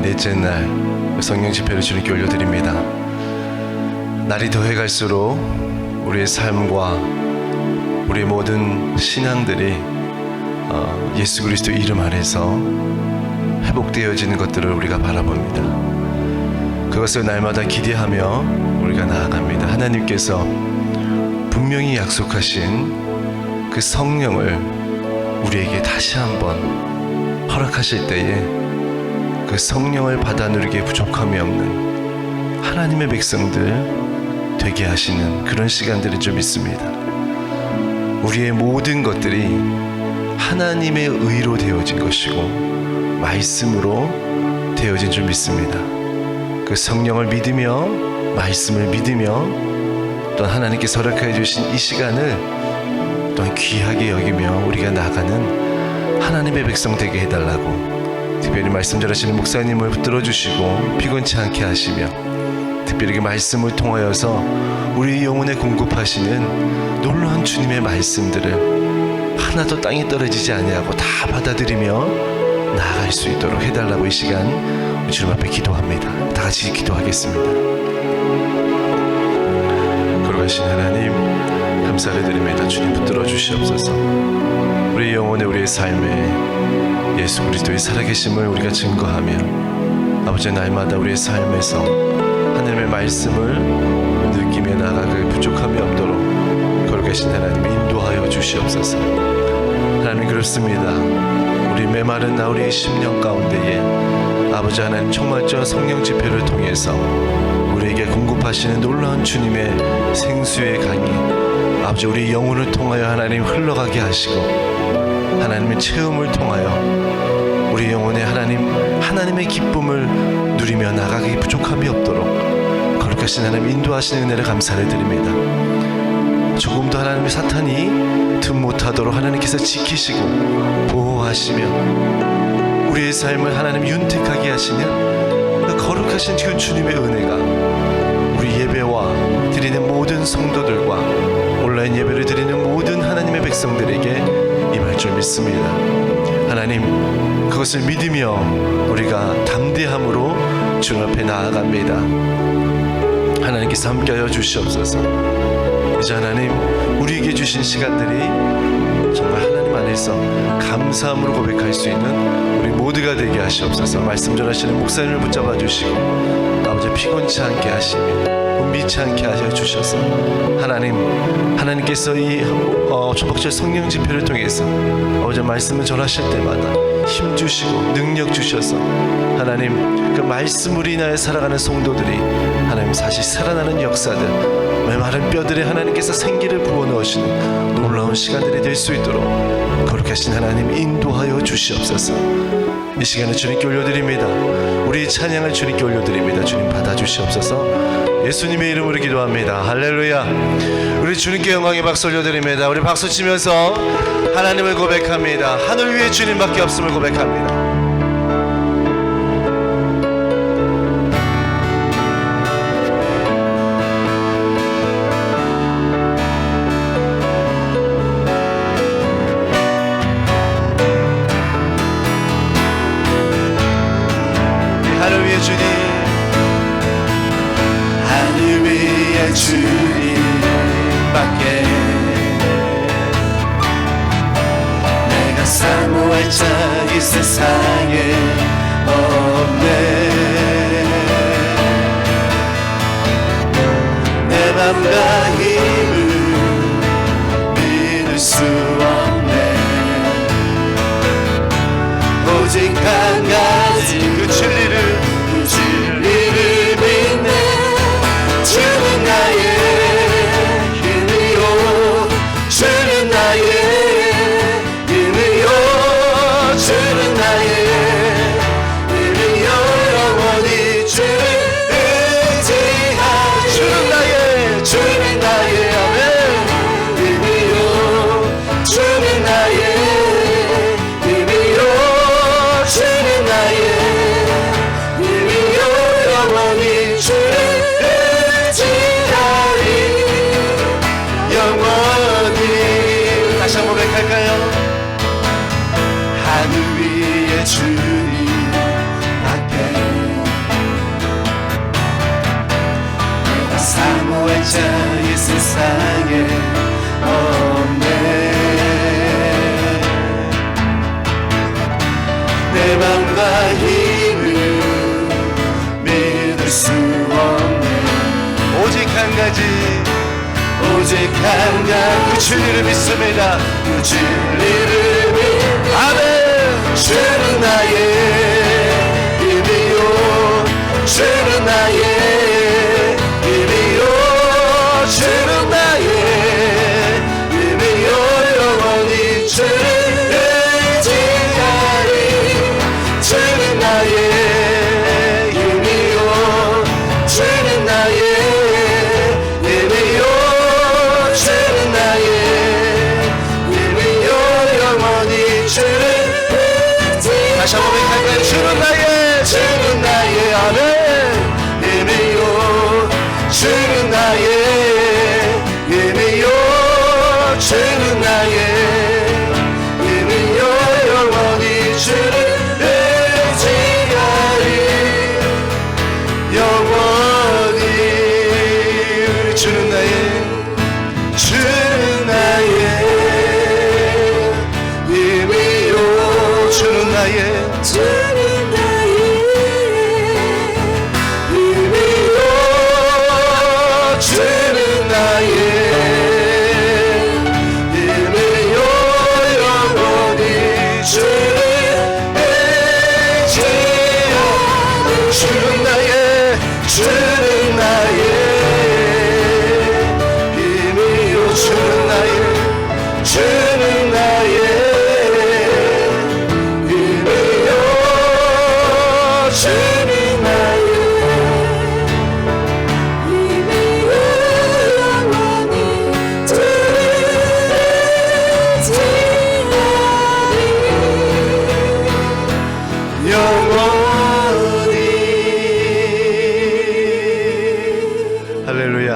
넷째 날 성령 집회를 주님께 올려드립니다. 날이 더해갈수록 우리의 삶과 우리의 모든 신앙들이 예수 그리스도 이름 아래서 회복되어지는 것들을 우리가 바라봅니다. 그것을 날마다 기대하며 우리가 나아갑니다. 하나님께서 분명히 약속하신 그 성령을 우리에게 다시 한번 허락하실 때에 그 성령을 받아 누리기에 부족함이 없는 하나님의 백성들 되게 하시는 그런 시간들이 좀 있습니다. 우리의 모든 것들이 하나님의 의로 되어진 것이고 말씀으로 되어진 줄 믿습니다. 그 성령을 믿으며 말씀을 믿으며 또 하나님께서 허락해 주신 이 시간을 또한 귀하게 여기며 우리가 나아가는 하나님의 백성 되게 해달라고, 특별히 말씀 전하시는 목사님을 붙들어 주시고 피곤치 않게 하시며, 특별히 그 말씀을 통하여서 우리 영혼에 공급하시는 놀라운 주님의 말씀들을 하나도 땅에 떨어지지 아니하고 다 받아들이며 나아갈 수 있도록 해달라고 이 시간 주님 앞에 기도합니다. 다 같이 기도하겠습니다. 거룩하신 하나님, 감사를 드립니다. 주님 붙들어 주시옵소서. 우리 영혼에 우리의 삶에 예수 그리스도의 살아계심을 우리가 증거하며 아버지 날마다 우리의 삶에서 하나님의 말씀을 느끼며 나아가길 부족함이 없도록 거룩하신 하나님 인도하여 주시옵소서. 하나님 그렇습니다. 우리 메마른 나 우리의 심령 가운데에 아버지 하나님 총괄적 성령 집회를 통해서 우리에게 공급하시는 놀라운 주님의 생수의 강이 아버지 우리 영혼을 통하여 하나님 흘러가게 하시고, 하나님의 체험을 통하여 우리 영혼에 하나님의 기쁨을 누리며 나가기 부족함이 없도록 거룩하신 하나님 인도하시는 은혜를 감사를 드립니다. 조금도 하나님의 사탄이 틈 못하도록 하나님께서 지키시고 보호하시며 우리의 삶을 하나님 윤택하게 하시는 그 거룩하신 그 주님의 은혜가 우리 예배와 드리는 모든 성도들과 온라인 예배를 드리는 모든 하나님의 백성들에게 임할 줄 믿습니다. 하나님 그것을 믿으며 우리가 담대함으로 주님 앞에 나아갑니다. 하나님께서 함께하여 주시옵소서. 이제 하나님 우리에게 주신 시간들이 정말 하나님 안에서 감사함으로 고백할 수 있는 우리 모두가 되게 하시옵소서. 말씀 전하시는 목사님을 붙잡아 주시고 아버지 피곤치 않게 하시며 미치 않게 하여 주셔서 하나님께서 이 초박절 성령 집회를 통해서 아버지 말씀을 전하실 때마다 힘 주시고 능력 주셔서 하나님 그 말씀으로 인하여 살아가는 성도들이 하나님 다시 살아나는 역사들, 메마른 뼈들에 하나님께서 생기를 부어넣으시는 놀라운 시간들이 될 수 있도록 거룩하신 하나님 인도하여 주시옵소서. 이 시간을 주님께 올려드립니다. 우리의 찬양을 주님께 올려드립니다. 주님 받아주시옵소서. 예수님의 이름으로 기도합니다. 할렐루야. 우리 주님께 영광의 박수 올려드립니다. 우리 박수 치면서 하나님을 고백합니다. 하늘 위에 주님밖에 없음을 고백합니다. 주님밖에 내가 사모할 자 이 세상에 없네. 내 맘과 힘을 믿을 수 없네. 오직 한 가지 그 진리를 믿네. 주는 나의 힘이요, 주는 나의 힘이요, 주는 나의 힘이요. 영원히 주를 의지하리. 주는 나의 세상에 없네. 내 맘과 힘을 믿을 수 없네. 오직 한 가지, 오직 한 가지, 그 진리를 믿습니다. 그 진리를 믿. 아멘. 주는 나의 힘이요, 주는 나의 힘이요, 주는 나의 힘이요, 영원히 주를 의지하리. 주는 나의 힘이요, 주는 나의 힘이요, 주는 나의 힘이요, 영원히 주를 의지하리. 다시 한번 고백할까요? 주는 나의, 주는 나의 아멘 힘이요, 주는 나의 힘이요, 주는 나의 힘이요, 영원히 주를 의지하리. 영원히 주는 나의, 주는 나의 힘이요, 주는 나의, 주는 나의 힘이요, 주는 나의 힘이요, 영원히 주를 의지하리. 주는 나의, 주는 나의 힘이요, 주는 나의, 주는 나의 힘이요, 주는 나의 힘이요, 영원히 주를 의지하리. 영원히. 할렐루야.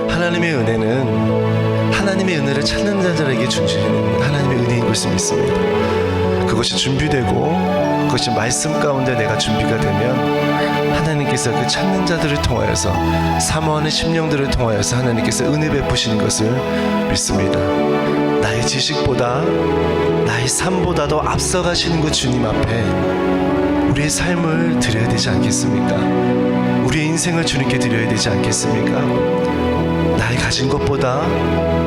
하나님의 은혜는 하나님의 은혜를 찾는 자들에게 주시는 하나님의 은혜인 것을 믿습니다. 그것이 준비되고 그것이 말씀 가운데 내가 준비가 되면 하나님께서 그 찾는 자들을 통하여서 사모하는 심령들을 통하여서 하나님께서 은혜 베푸시는 것을 믿습니다. 나의 지식보다 나의 삶보다도 앞서가시는 그 주님 앞에 우리의 삶을 드려야 되지 않겠습니까? 우리의 인생을 주님께 드려야 되지 않겠습니까? 나의 가진 것보다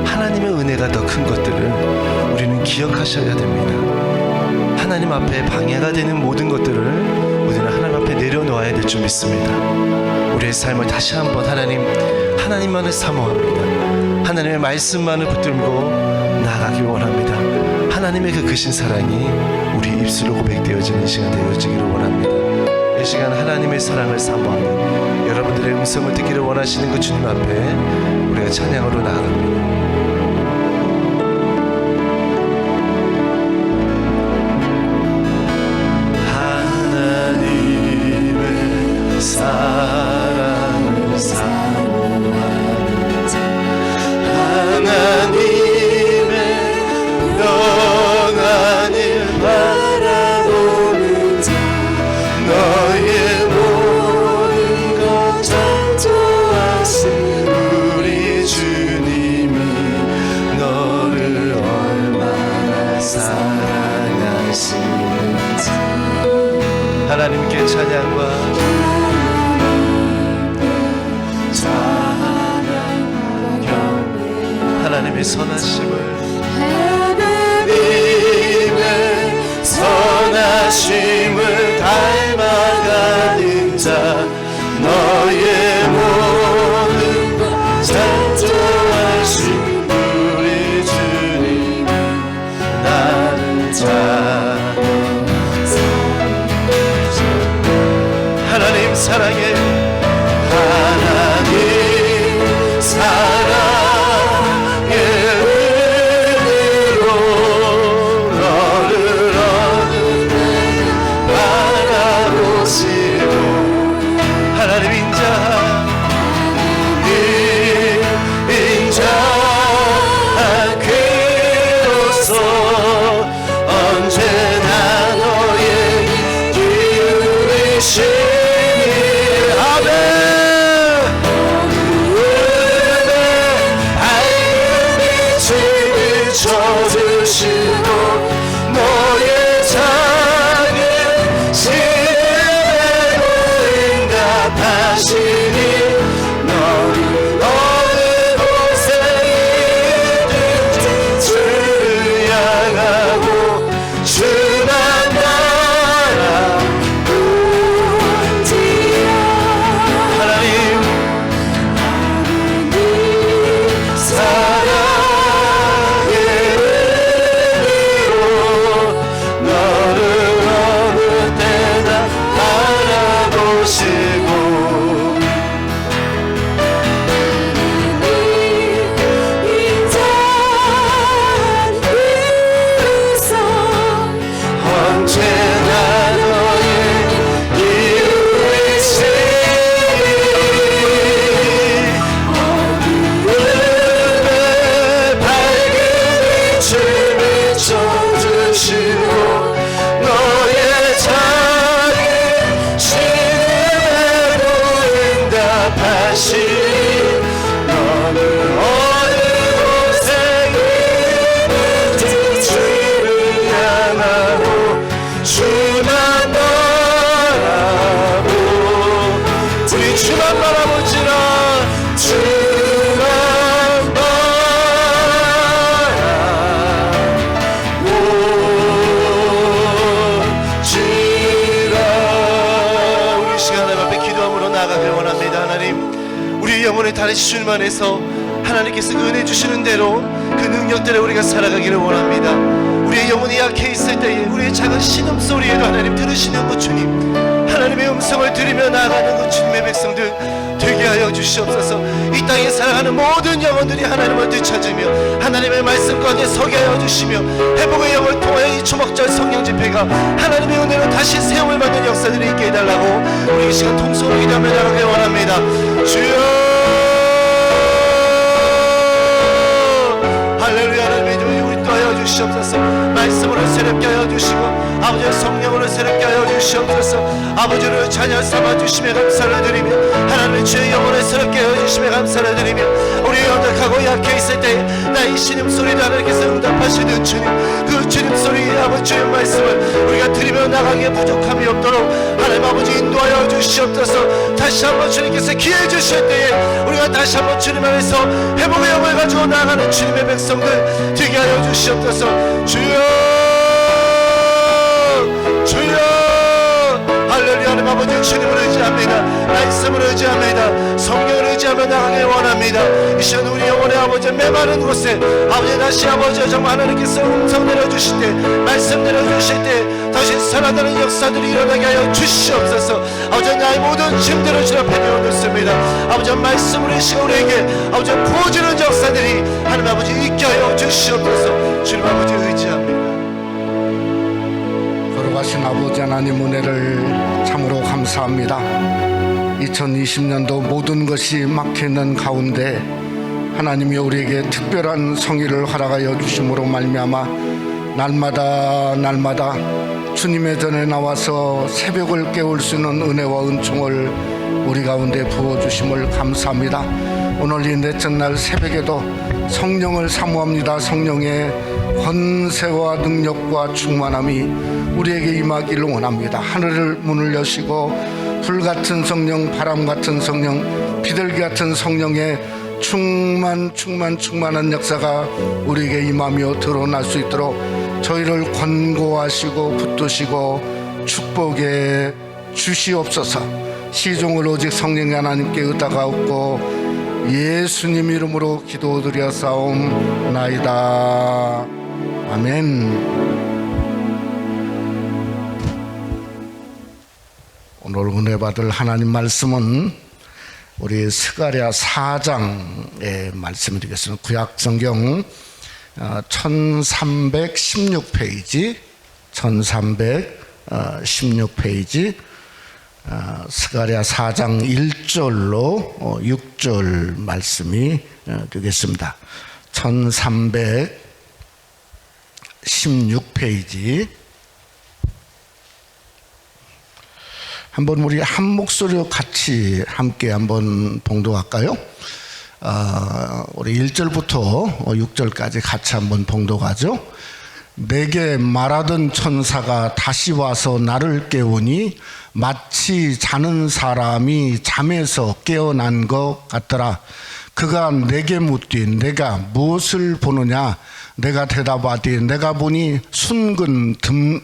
하나님의 은혜가 더 큰 것들을 우리는 기억하셔야 됩니다. 하나님 앞에 방해가 되는 모든 것들을 우리는 하나님 앞에 내려놓아야 될 줄 믿습니다. 우리의 삶을 다시 한번 하나님만을 사모합니다. 하나님의 말씀만을 붙들고 나아가길 원합니다. 하나님의 그 크신 사랑이 우리 입술로 고백되어지는 시간 되어지기를 원합니다. 이 시간 하나님의 사랑을 사모하는 여러분들의 음성을 듣기를 원하시는 그 주님 앞에 우리가 찬양으로 나아갑니다. 하나님의 사랑을 사모하는 자, 하나님의 영원을 바라보는 자, 너의 모든 것 창조하신 우리 주님이 너를 얼마나 사랑하시는지. 하나님께 찬양과 하나님의 선하심을, 하나님의 선하심을 닮아가는 자, 너의 모든 것 창조하신 우리 주님 나는 자. 하나님 사랑해, 하나님 사랑의 은혜로 너를 어느 날 바라보시고 하나님 인자하기로서 언제나 너의 기울이신 대답하시니 너는 어느 곳에 있든지 주를 향하고 주만 바라본지라. 하나님 사랑의 의미로 너를 어느 때나 알아보시고 언제나 너의 이유이시니 어두움에 밝은 빛을 비춰주시고 너의 작은 신음에도 응답하시니 너는 어느 곳에 있는지 주를 향하고 주만 바라보 우리 주만 바라보지라. 주만 바라보지라. 우리 시간 하나님 앞에 기도함으로 나아가길 원합니다. 하나님 우리 영혼의 다리시 주님 안에서 하나님께서 그 은혜 주시는 대로 그 능력대로 우리가 살아가기를 원합니다. 우리의 영혼이 약해 있을 때에 우리의 작은 신음소리에도 하나님 들으시는 것 주님, 하나님의 음성을 들으며 나아가는 것 주님의 백성들 되게 하여 주시옵소서. 이 땅에 살아가는 모든 영혼들이 하나님을 되찾으며 하나님의 말씀 가운데 서게 하여 주시며 회복의 영을 통하여 이 초막절 성령 집회가 하나님의 은혜로 다시 세움을 받는 역사들이 있게 해달라고 우리 이 시간 통성으로 기도하며 나가길 원합니다. 주여 할렐루야. 하나님의 우리 또 하여 주시옵소서. 말씀으로 새롭게 하여 주시고 아버지의 성령으로 새롭게 하여 주시옵소서. 아버지를 자녀 삼아주시며 감사를 드리며 하나님의 주의 영혼을 새롭게 하여 주시며 감사를 드리며 우리 연약하고 약해 있을 때 나의 신음소리도 하나님께서 응답하시는 주님, 그 주님소리 아버지 주의 말씀을 우리가 들으며 나가기에 부족함이 없도록 하나님 아버지 인도하여 주시옵소서. 다시 한번 주님께서 기회 주실 때에 우리가 다시 한번 주님 안에서 회복의 영을 가지고 나아가는 주님의 백성들 되게 하여 주시옵소서. 주여 주여 할렐루야. 하나님 아버지 주님을 의지합니다. 말씀을 의지합니다. 성령을 의지하며 나가길 원합니다. 이 시간 우리 영혼의 아버지 메마른 곳에 아버지 다시 아버지 정말 하나님께서 음성 내려주실 때 말씀 내려주실 때 다시 살아나는 역사들이 일어나게 하여 주시옵소서. 아버지 나의 모든 짐들을 주님 앞에 내어놓습니다. 아버지 말씀으로 이 시간 우리에게 아버지 부어주는 역사들이 하나님 아버지 있게 하여 주시옵소서. 주님 아버지 의지합니다. 거룩하신 아버지 하나님 은혜를 참으로 감사합니다. 2020년도 모든 것이 막혀있는 가운데 하나님이 우리에게 특별한 성의를 허락하여 주심으로 말미암아 날마다 주님의 전에 나와서 새벽을 깨울 수 있는 은혜와 은총을 우리 가운데 부어주심을 감사합니다. 오늘 이 넷째 날 새벽에도 성령을 사모합니다. 성령의 권세와 능력과 충만함이 우리에게 임하기를 원합니다. 하늘을 문을 여시고 불같은 성령, 바람같은 성령, 비둘기 같은 성령의 충만한 역사가 우리에게 임하며 드러날 수 있도록 저희를 권고하시고 붙드시고 축복해 주시옵소서. 시종을 오직 성령의 하나님께 의탁하옵고 예수님 이름으로 기도드려 싸움나이다. 아멘. 오늘 은혜 받을 하나님 말씀은 우리 스가랴 4장의 말씀드리겠습니다. 구약성경 1316페이지 1316페이지 스가랴 4장 1절로 6절 말씀이 되겠습니다. 1316페이지 한번 우리 한 목소리로 같이 함께 한번 봉독할까요? 우리 1절부터 6절까지 같이 한번 봉독하죠. 내게 말하던 천사가 다시 와서 나를 깨우니 마치 자는 사람이 잠에서 깨어난 것 같더라. 그가 내게 묻되 내가 무엇을 보느냐? 내가 대답하되 내가 보니 순근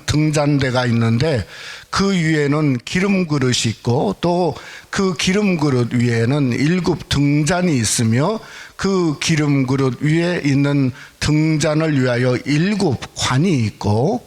등잔대가 있는데 그 위에는 기름 그릇이 있고 또 그 기름 그릇 위에는 7 등잔이 있으며 그 기름 그릇 위에 있는 등잔을 위하여 7 관이 있고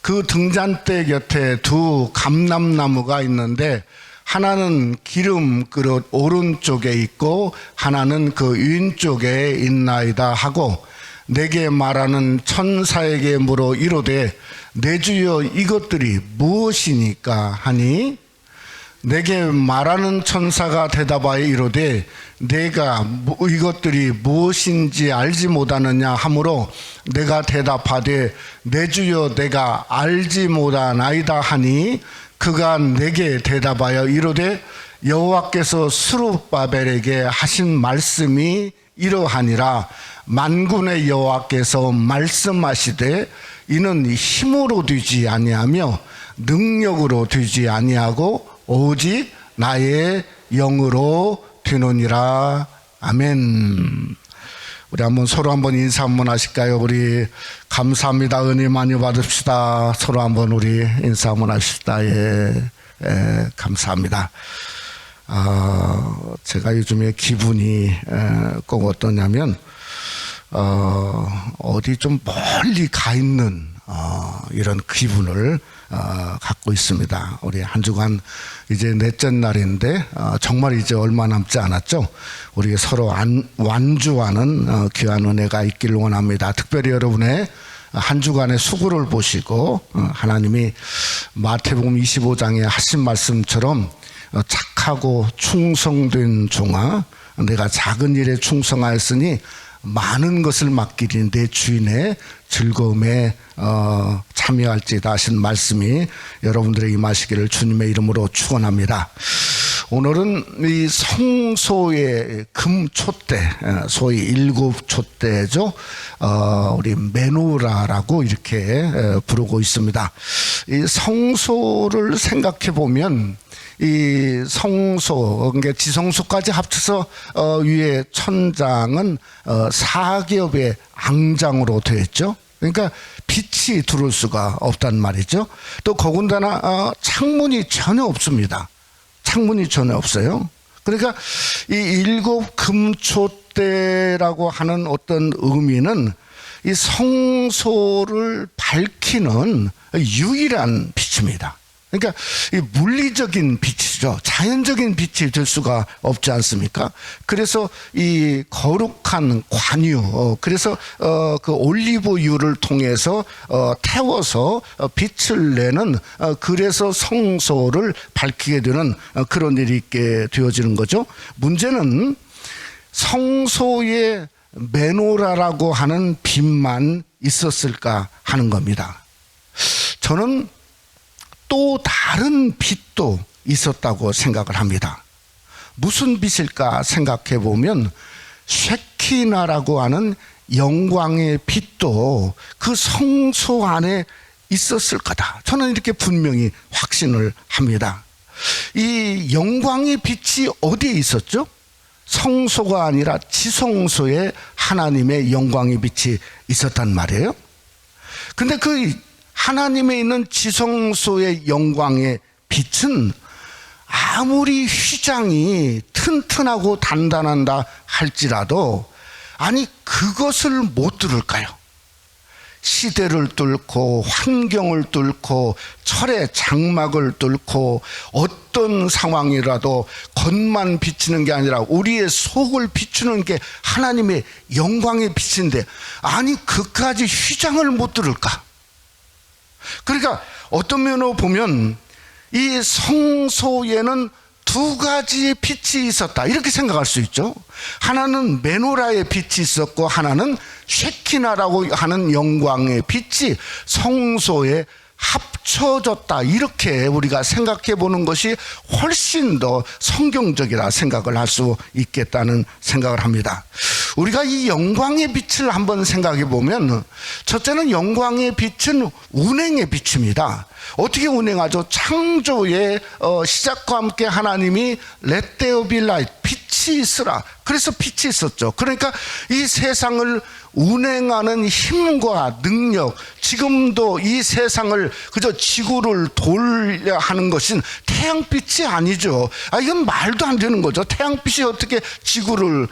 그 등잔대 곁에 2 감람나무가 있는데 하나는 기름 그릇 오른쪽에 있고 하나는 그 왼쪽에 있나이다 하고 내게 말하는 천사에게 물어 이르되 내 주여 이것들이 무엇이니까 하니 내게 말하는 천사가 대답하여 이르되 내가 이것들이 무엇인지 알지 못하느냐 하므로 내가 대답하되 내 주여 내가 알지 못하나이다 하니 그가 내게 대답하여 이르되 여호와께서 스룹바벨에게 하신 말씀이 이러하니라. 만군의 여호와께서 말씀하시되 이는 힘으로 되지 아니하며 능력으로 되지 아니하고 오직 나의 영으로 되느니라. 아멘. 우리 서로 한번 인사 한번 하실까요? 우리 감사합니다. 은혜 많이 받읍시다. 서로 한번 우리 인사 한번 하십시다. 감사합니다. 제가 요즘에 기분이 꼭 어떠냐면 어디 좀 멀리 가 있는 이런 기분을 갖고 있습니다. 우리 한 주간 이제 넷째 날인데 정말 이제 얼마 남지 않았죠. 우리 서로 완주하는 귀한 은혜가 있기를 원합니다. 특별히 여러분의 한 주간의 수고를 보시고 하나님이 마태복음 25장에 하신 말씀처럼 착하고 충성된 종아 내가 작은 일에 충성하였으니 많은 것을 맡기리 내 주인의 즐거움에 참여할지다 하신 말씀이 여러분들에게 임하시기를 주님의 이름으로 축원합니다. 오늘은 이 성소의 금촛대, 소위 7 촛대죠. 우리 메노라라고 이렇게 부르고 있습니다. 이 성소를 생각해 보면 이 성소, 그러니까 지성소까지 합쳐서 위에 천장은 4겹의 앙장으로 되어 있죠. 그러니까 빛이 들어올 수가 없단 말이죠. 또 더군다나 창문이 전혀 없습니다. 창문이 전혀 없어요. 그러니까 이 7 금촛대라고 하는 어떤 의미는 이 성소를 밝히는 유일한 빛입니다. 그러니까 이 물리적인 빛이죠. 자연적인 빛이 될 수가 없지 않습니까? 그래서 이 거룩한 관유, 그래서 그 올리브유를 통해서 태워서 빛을 내는 그래서 성소를 밝히게 되는 그런 일이 있게 되어지는 거죠. 문제는 성소에 메노라라고 하는 빛만 있었을까 하는 겁니다. 저는 또 다른 빛도 있었다고 생각을 합니다. 무슨 빛일까 생각해 보면 쉐키나라고 하는 영광의 빛도 그 성소 안에 있었을 거다. 저는 이렇게 분명히 확신을 합니다. 이 영광의 빛이 어디에 있었죠? 성소가 아니라 지성소에 하나님의 영광의 빛이 있었단 말이에요. 근데 그 하나님에 있는 지성소의 영광의 빛은 아무리 휘장이 튼튼하고 단단하다 할지라도 아니 그것을 못 들을까요? 시대를 뚫고 환경을 뚫고 철의 장막을 뚫고 어떤 상황이라도 겉만 비치는 게 아니라 우리의 속을 비추는 게 하나님의 영광의 빛인데 아니 그까지 휘장을 못 들을까? 그러니까 어떤 면으로 보면 이 성소에는 2 가지의 빛이 있었다 이렇게 생각할 수 있죠. 하나는 메노라의 빛이 있었고 하나는 쉐키나라고 하는 영광의 빛이 성소에 합쳐졌다, 이렇게 우리가 생각해 보는 것이 훨씬 더 성경적이라 생각을 할 수 있겠다는 생각을 합니다. 우리가 이 영광의 빛을 한번 생각해 보면, 첫째는 영광의 빛은 운행의 빛입니다. 어떻게 운행하죠? 창조의 시작과 함께 하나님이 Let there be light, 빛이 있으라, 그래서 빛이 있었죠. 그러니까 이 세상을 운행하는 힘과 능력, 지금도 이 세상을 그저 지구를 돌려 하는 것은 태양빛이 아니죠. 이건 말도 안 되는 거죠. 태양빛이 어떻게 지구를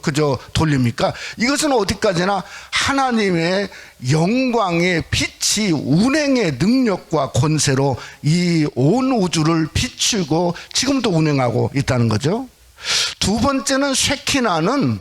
그저 돌립니까? 이것은 어디까지나 하나님의 영광의 빛이 운행의 능력과 권세로 이 온 우주를 비추고 지금도 운행하고 있다는 거죠. 두 번째는 쉐키나는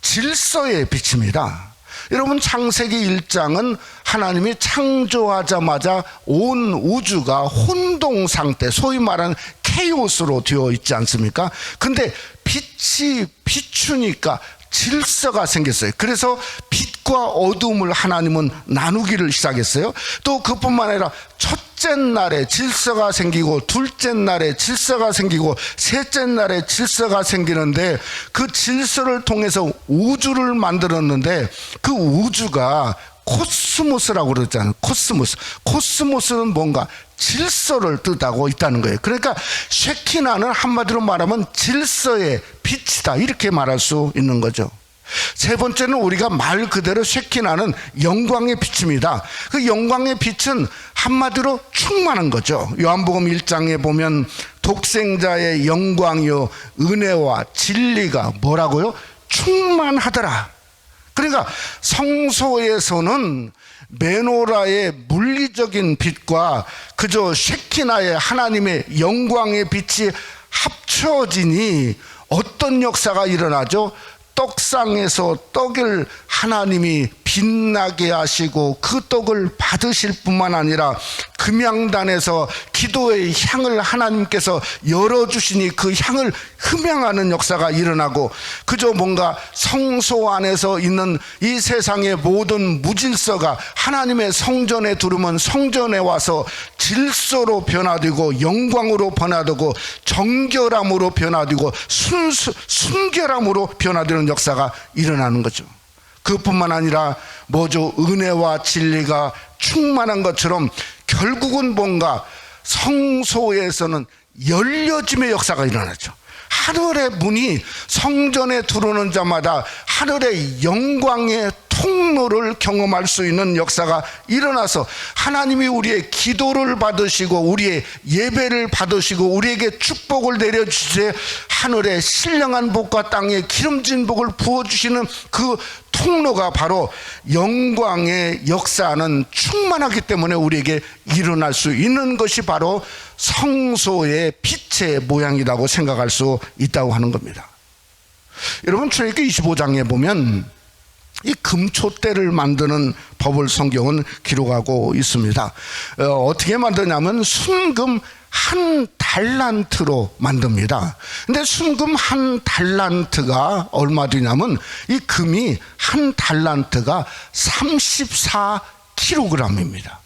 질서의 빛입니다. 여러분, 창세기 1장은 하나님이 창조하자마자 온 우주가 혼동 상태, 소위 말하는 케이오스로 되어 있지 않습니까? 근데 빛이 비추니까 질서가 생겼어요. 그래서 빛과 어둠을 하나님은 나누기를 시작했어요. 또 그뿐만 아니라 첫째 날에 질서가 생기고, 둘째 날에 질서가 생기고, 셋째 날에 질서가 생기는데, 그 질서를 통해서 우주를 만들었는데, 그 우주가 코스모스라고 그러잖아요. 코스모스는 뭔가 질서를 뜻하고 있다는 거예요. 그러니까 쉐키나는 한마디로 말하면 질서의 빛이다, 이렇게 말할 수 있는 거죠. 세 번째는 우리가 말 그대로 쉐키나는 영광의 빛입니다. 그 영광의 빛은 한마디로 충만한 거죠. 요한복음 1장에 보면 독생자의 영광이요 은혜와 진리가 뭐라고요? 충만하더라. 그러니까 성소에서는 메노라의 물리적인 빛과 그저 쉐키나의 하나님의 영광의 빛이 합쳐지니 어떤 역사가 일어나죠? 떡상에서 떡을 하나님이 빛나게 하시고 그 떡을 받으실 뿐만 아니라 금양단에서 기도의 향을 하나님께서 열어주시니 그 향을 흠양하는 역사가 일어나고, 그저 뭔가 성소 안에서 있는 이 세상의 모든 무질서가 하나님의 성전에 들어오면 성전에 와서 질서로 변화되고 영광으로 변화되고 정결함으로 변화되고 순결함으로 변화되는 역사가 일어나는 거죠. 그뿐만 아니라 뭐죠? 은혜와 진리가 충만한 것처럼 결국은 뭔가 성소에서는 열려짐의 역사가 일어나죠. 하늘의 문이 성전에 들어오는 자마다 하늘의 영광의 통로를 경험할 수 있는 역사가 일어나서 하나님이 우리의 기도를 받으시고 우리의 예배를 받으시고 우리에게 축복을 내려주시되 하늘의 신령한 복과 땅에 기름진 복을 부어주시는 그 통로가 바로 영광의 역사는 충만하기 때문에 우리에게 일어날 수 있는 것이 바로 성소의 빛의 모양이라고 생각할 수 있다고 하는 겁니다. 여러분, 출애굽기 25장에 보면 이 금촛대를 만드는 법을 성경은 기록하고 있습니다. 어떻게 만드냐면 순금 한 달란트로 만듭니다. 근데 순금 한 달란트가 얼마 되냐면 이 금이 한 달란트가 34kg입니다.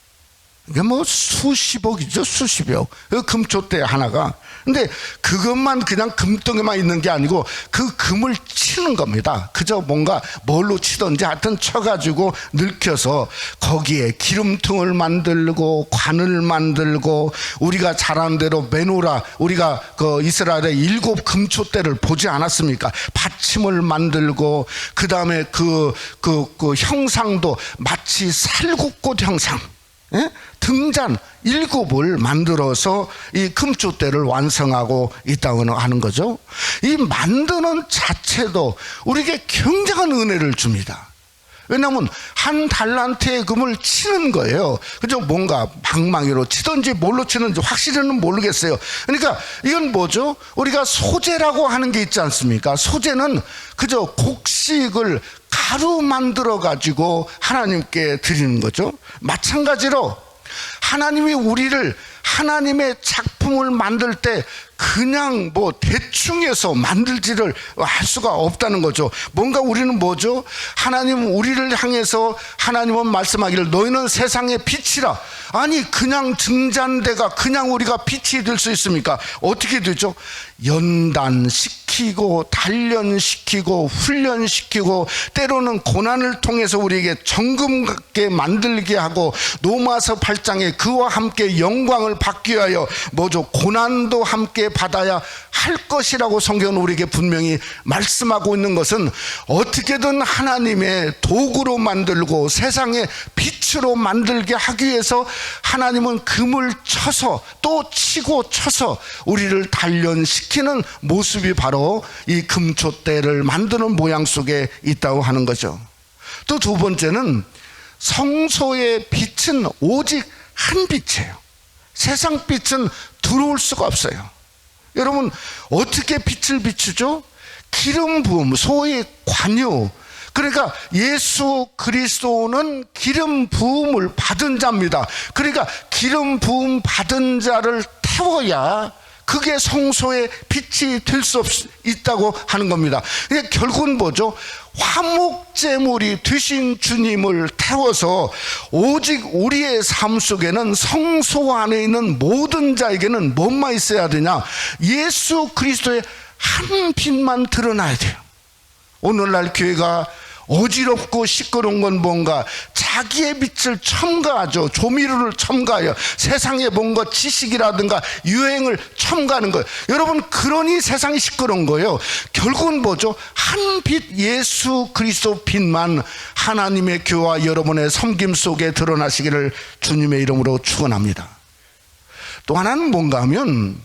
이게 뭐 수십억이죠, 수십억. 그 금촛대 하나가. 근데 그것만 그냥 금덩이만 있는 게 아니고 그 금을 치는 겁니다. 그저 뭔가 뭘로 치든지 하여튼 쳐가지고 늙혀서 거기에 기름통을 만들고 관을 만들고, 우리가 잘 아는 대로 메노라, 우리가 그 이스라엘의 7 금촛대를 보지 않았습니까? 받침을 만들고, 그 다음에 그 형상도 마치 살구꽃 형상, 등잔 7을 만들어서 이 금촛대를 완성하고 있다고 하는 거죠. 이 만드는 자체도 우리에게 굉장한 은혜를 줍니다. 왜냐하면 한 달란트의 금을 치는 거예요. 그죠? 뭔가 방망이로 치든지 뭘로 치는지 확실히는 모르겠어요. 그러니까 이건 뭐죠? 우리가 소재라고 하는 게 있지 않습니까? 소재는 그저 곡식을 가루 만들어 가지고 하나님께 드리는 거죠. 마찬가지로 하나님이 우리를 하나님의 작품을 만들 때 그냥 뭐 대충해서 만들지를 할 수가 없다는 거죠. 뭔가 우리는 뭐죠? 하나님은 우리를 향해서 하나님은 말씀하기를 너희는 세상의 빛이라. 아니 그냥 등잔대가 그냥 우리가 빛이 될 수 있습니까? 어떻게 되죠? 연단시키고 단련시키고 훈련시키고 때로는 고난을 통해서 우리에게 정금 같게 만들게 하고 로마서 8장에 그와 함께 영광을 받기 위하여 뭐죠? 고난도 함께 받아야 할 것이라고 성경은 우리에게 분명히 말씀하고 있는 것은 어떻게든 하나님의 도구로 만들고 세상의 빛으로 만들게 하기 위해서 하나님은 금을 쳐서 또 치고 쳐서 우리를 단련시키는 모습이 바로 이 금촛대를 만드는 모양 속에 있다고 하는 거죠. 또 두 번째는 성소의 빛은 오직 한 빛이에요. 세상 빛은 들어올 수가 없어요. 여러분 어떻게 빛을 비추죠? 기름 부음, 소위 관유. 그러니까 예수 그리스도는 기름 부음을 받은 자입니다. 그러니까 기름 부음 받은 자를 태워야 그게 성소의 빛이 될 수 있다고 하는 겁니다. 그러니까 결국은 뭐죠? 화목제물이 되신 주님을 태워서 오직 우리의 삶 속에는 성소 안에 있는 모든 자에게는 뭐만 있어야 되냐? 예수 그리스도의 한 빛만 드러나야 돼요. 오늘날 교회가 어지럽고 시끄러운 건 뭔가 자기의 빛을 첨가하죠. 조미료를 첨가해요. 세상에 뭔가 지식이라든가 유행을 첨가하는 거예요. 여러분 그러니 세상이 시끄러운 거예요. 결국은 뭐죠? 한 빛 예수 그리스도 빛만 하나님의 교회와 여러분의 섬김 속에 드러나시기를 주님의 이름으로 축원합니다. 또 하나는 뭔가 하면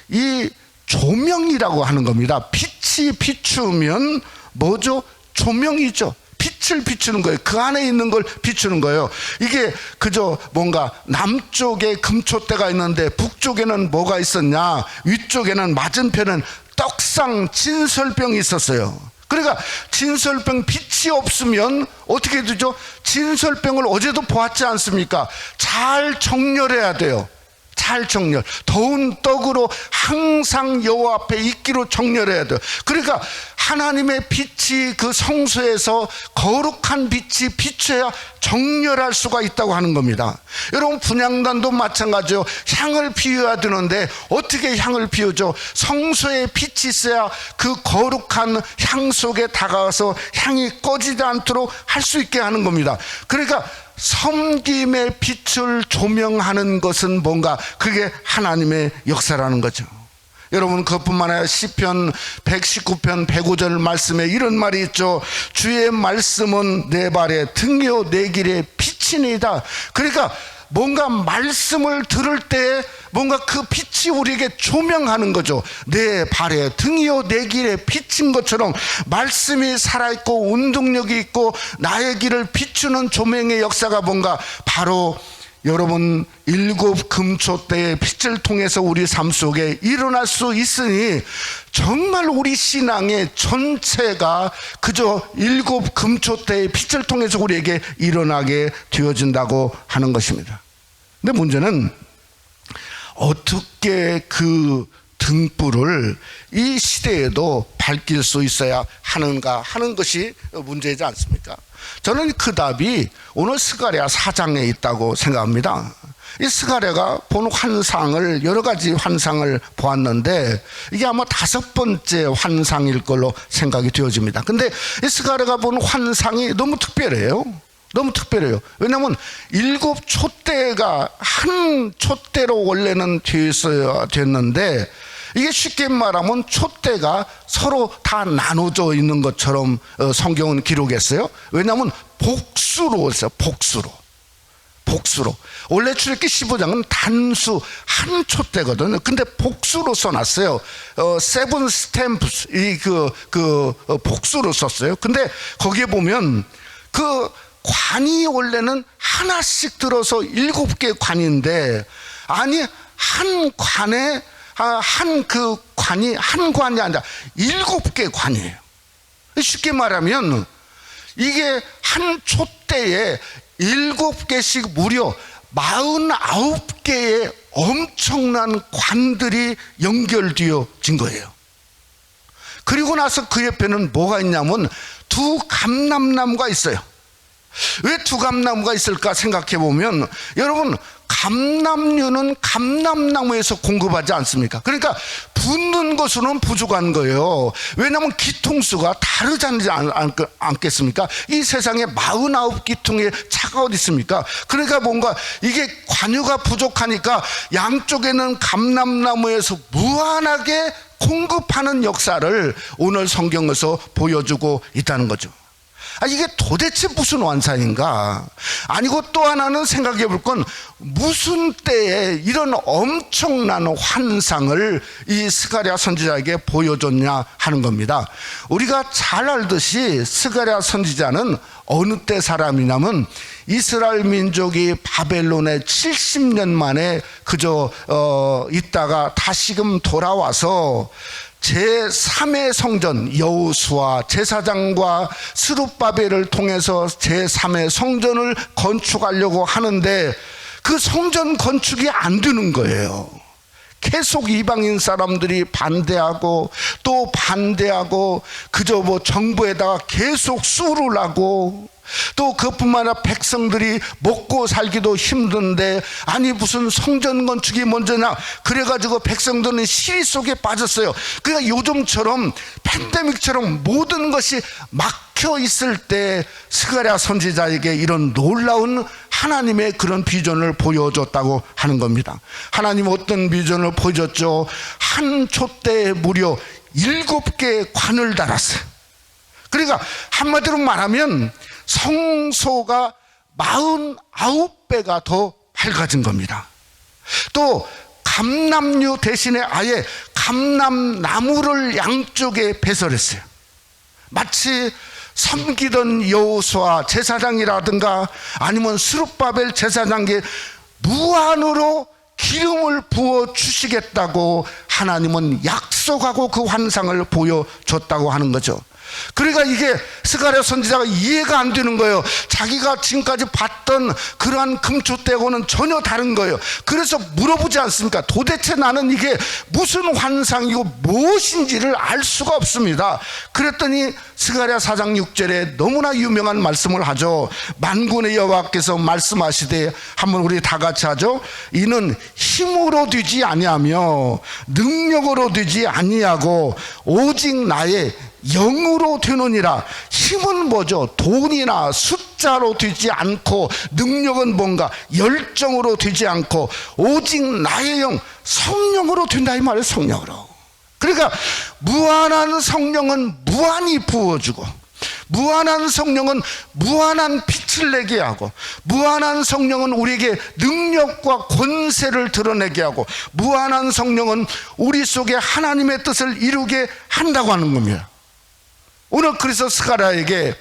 이 조명이라고 하는 겁니다. 빛이 비추면 뭐죠? 조명이죠. 빛을 비추는 거예요. 그 안에 있는 걸 비추는 거예요. 이게 그저 뭔가 남쪽에 금촛대가 있는데 북쪽에는 뭐가 있었냐? 위쪽에는 맞은편은 떡상 진설병이 있었어요. 그러니까 진설병 빛이 없으면 어떻게 되죠? 진설병을 어제도 보았지 않습니까? 잘 정렬해야 돼요. 잘 정렬. 더운 떡으로 항상 여호와 앞에 있기로 정렬해야 돼요. 그러니까 하나님의 빛이 그 성소에서 거룩한 빛이 비춰야 정렬할 수가 있다고 하는 겁니다. 여러분 분향단도 마찬가지요. 향을 피워야 되는데 어떻게 향을 피우죠? 성소에 빛이 있어야 그 거룩한 향 속에 다가가서 향이 꺼지지 않도록 할 수 있게 하는 겁니다. 그러니까 섬김의 빛을 조명하는 것은 뭔가 그게 하나님의 역사라는 거죠. 여러분 그것뿐만 아니라 시편 119편 105절 말씀에 이런 말이 있죠. 주의 말씀은 내 발에 등이요 내 길에 빛이니이다. 그러니까 뭔가 말씀을 들을 때 뭔가 그 빛이 우리에게 조명하는 거죠. 내 발에 등이요 내 길에 빛인 것처럼 말씀이 살아있고 운동력이 있고 나의 길을 비추는 조명의 역사가 뭔가 바로 여러분 일곱 금촛대의 빛을 통해서 우리 삶 속에 일어날 수 있으니 정말 우리 신앙의 전체가 그저 일곱 금촛대의 빛을 통해서 우리에게 일어나게 되어진다고 하는 것입니다. 근데 문제는 어떻게 그 등불을 이 시대에도 밝힐 수 있어야 하는가 하는 것이 문제이지 않습니까? 저는 그 답이 오늘 스가랴 4장에 있다고 생각합니다. 이 스가랴가 본 환상을 여러 가지 환상을 보았는데 이게 아마 5번째 환상일 걸로 생각이 되어집니다. 근데 이 스가랴가 본 환상이 너무 특별해요. 너무 특별해요. 왜냐하면 7 촛대가 한 촛대로 원래는 되었어야 됐는데 이게 쉽게 말하면 촛대가 서로 다 나눠져 있는 것처럼 성경은 기록했어요. 왜냐하면 복수로 했어요. 복수로. 원래 출애굽기 15장은 단수 한 촛대거든요. 근데 복수로 써놨어요. 세븐 스탬프스 복수로 썼어요. 근데 거기에 보면 그 관이 원래는 하나씩 들어서 7개 관인데 아니 한 관에 한 그 관이 한 관이 아니라 7개 관이에요. 쉽게 말하면 이게 한 촛대에 7개씩 무려 49개의 엄청난 관들이 연결되어진 거예요. 그리고 나서 그 옆에는 뭐가 있냐면 두 감람나무가 있어요. 왜 두 감나무가 있을까 생각해 보면, 여러분, 감람류는 감람나무에서 공급하지 않습니까? 그러니까 붙는 것으로는 부족한 거예요. 왜냐하면 기통수가 다르지 않겠습니까? 이 세상에 49기통의 차가 어디 있습니까? 그러니까 뭔가 이게 관유가 부족하니까 양쪽에는 감람나무에서 무한하게 공급하는 역사를 오늘 성경에서 보여주고 있다는 거죠. 이게 도대체 무슨 환상인가? 아니고 또 하나는 생각해 볼 건, 무슨 때에 이런 엄청난 환상을 이 스가랴 선지자에게 보여줬냐 하는 겁니다. 우리가 잘 알듯이 스가랴 선지자는 어느 때 사람이냐면 이스라엘 민족이 바벨론에 70년 만에 그저 있다가 다시금 돌아와서 제3의 성전, 여호수아 제사장과 스룹바벨을 통해서 제3의 성전을 건축하려고 하는데 그 성전 건축이 안 되는 거예요. 계속 이방인 사람들이 반대하고 또 반대하고 그저 정부에다가 계속 쏘를 하고, 또 그뿐만 아니라 백성들이 먹고 살기도 힘든데 아니 무슨 성전 건축이 먼저냐, 그래가지고 백성들은 시리 속에 빠졌어요. 그러니까 요즘처럼 팬데믹처럼 모든 것이 막혀 있을 때 스가랴 선지자에게 이런 놀라운 하나님의 그런 비전을 보여줬다고 하는 겁니다. 하나님은 어떤 비전을 보여줬죠? 한 촛대에 무려 7개의 관을 달았어요. 그러니까 한마디로 말하면 성소가 49배가 더 밝아진 겁니다. 또 감람류 대신에 아예 감람나무를 양쪽에 배설했어요. 마치 섬기던 여호수아 제사장이라든가 아니면 스룹바벨 제사장에게 무한으로 기름을 부어 주시겠다고 하나님은 약속하고 그 환상을 보여줬다고 하는 거죠. 그러니까 이게 스가랴 선지자가 이해가 안 되는 거예요. 자기가 지금까지 봤던 그러한 금초대하고는 전혀 다른 거예요. 그래서 물어보지 않습니까? 도대체 나는 이게 무슨 환상이고 무엇인지를 알 수가 없습니다. 그랬더니 스가랴 4장 6절에 너무나 유명한 말씀을 하죠. 만군의 여호와께서 말씀하시되, 한번 우리 다 같이 하죠. 이는 힘으로 되지 아니하며 능력으로 되지 아니하고 오직 나의 영으로 되느니라. 힘은 뭐죠? 돈이나 숫자로 되지 않고, 능력은 뭔가 열정으로 되지 않고 오직 나의 영, 성령으로 된다 이 말이에요. 성령으로. 그러니까 무한한 성령은 무한히 부어주고, 무한한 성령은 무한한 빛을 내게 하고, 무한한 성령은 우리에게 능력과 권세를 드러내게 하고, 무한한 성령은 우리 속에 하나님의 뜻을 이루게 한다고 하는 겁니다. 오늘 그래서 스가랴에게